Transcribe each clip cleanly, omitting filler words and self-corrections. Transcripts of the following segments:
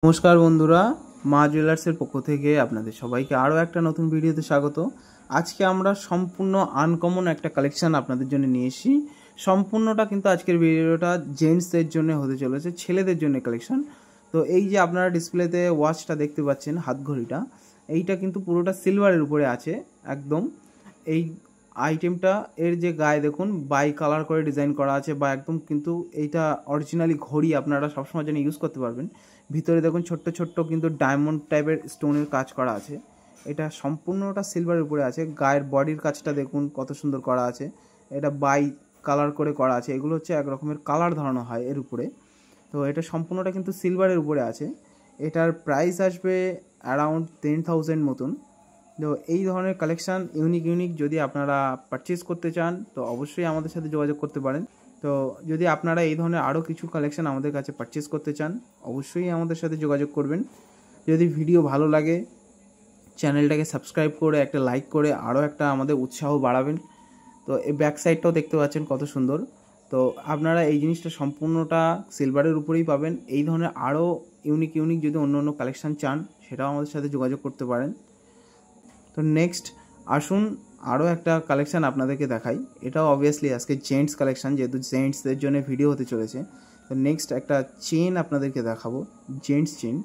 নমস্কার বন্ধুরা, মা জুয়েলার্সের পক্ষ থেকে আপনাদের সবাইকে আরও একটা নতুন ভিডিওতে স্বাগত। আজকে আমরা সম্পূর্ণ আনকমন একটা কালেকশান আপনাদের জন্য নিয়ে এসেছি। সম্পূর্ণটা কিন্তু আজকের ভিডিওটা জেন্টসদের জন্য হতে চলেছে, ছেলেদের জন্য কালেকশান। তো এই যে আপনারা ডিসপ্লেতে ওয়াচটা দেখতে পাচ্ছেন, হাত ঘড়িটা, এইটা কিন্তু পুরোটা সিলভারের উপরে আছে একদম। এই আইটেমটা এর যে গায়ে দেখুন বাই কালার করে ডিজাইন করা আছে, বা একদম কিন্তু এইটা অরিজিনালি ঘড়ি আপনারা সবসময় জন্য ইউজ করতে পারবেন। ভিতরে দেখুন ছোট্ট ছোট্ট কিন্তু ডায়মন্ড টাইপের স্টোনের কাজ করা আছে। এটা সম্পূর্ণটা সিলভারের উপরে আছে। গায়ের বডির কাজটা দেখুন কত সুন্দর করা আছে। এটা বাই কালার করে করা আছে। এগুলো হচ্ছে এক রকমের কালার ধরানো হয় এর উপরে। তো এটা সম্পূর্ণটা কিন্তু সিলভারের উপরে আছে। এটার প্রাইস আসবে অ্যারাউন্ড 10,000 মতন। তো এই ধরনের কালেকশান ইউনিক যদি আপনারা পারচেস করতে চান তো অবশ্যই আমাদের সাথে যোগাযোগ করতে পারেন। তো যদি আপনারা এই ধরনের আরও কিছু কালেকশান আমাদের কাছে পারচেস করতে চান অবশ্যই আমাদের সাথে যোগাযোগ করবেন। যদি ভিডিও ভালো লাগে চ্যানেলটাকে সাবস্ক্রাইব করে একটা লাইক করে আরও একটা আমাদের উৎসাহ বাড়াবেন। তো এই ব্যাক সাইডটাও দেখতে পাচ্ছেন কত সুন্দর। তো আপনারা এই জিনিসটা সম্পূর্ণটা সিলভারের উপরেই পাবেন। এই ধরনের আরও ইউনিক যদি অন্য কালেকশান চান সেটাও আমাদের সাথে যোগাযোগ করতে পারেন। তো নেক্সট আসুন আরও একটা কালেকশান আপনাদেরকে দেখাই। এটাও অবভিয়াসলি আজকে জেন্টস কালেকশান, যেহেতু জেন্টসদের জন্য ভিডিও হতে চলেছে। তো নেক্সট একটা চেন আপনাদেরকে দেখাবো, জেন্টস চেন।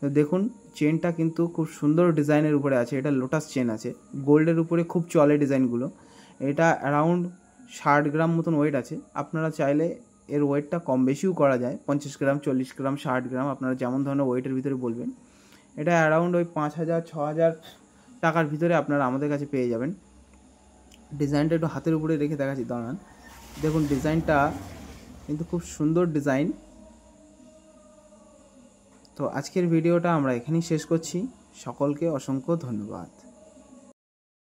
তো দেখুন চেনটা কিন্তু খুব সুন্দর ডিজাইনের উপরে আছে। এটা লোটাস চেন আছে, গোল্ডের উপরে খুব চলে ডিজাইনগুলো। এটা অ্যারাউন্ড 60 গ্রাম মতন ওয়েট আছে। আপনারা চাইলে এর ওয়েটটা কম বেশিও করা যায়, 50 গ্রাম, 40 গ্রাম, 60 গ্রাম, আপনারা যেমন ধরনের ওয়েটের ভিতরে বলবেন। এটা অ্যারাউন্ড ওই 5,000-6,000 টাকার ভিতরে আপনারা আমাদের কাছে পেয়ে যাবেন। ডিজাইনটা একটু হাতের উপরে রেখে দেখাচ্ছি, দাঁড়ান। দেখুন ডিজাইনটা কিন্তু খুব সুন্দর ডিজাইন। তো আজকের ভিডিওটা আমরা এখানেই শেষ করছি। সকলকে অসংখ্য ধন্যবাদ।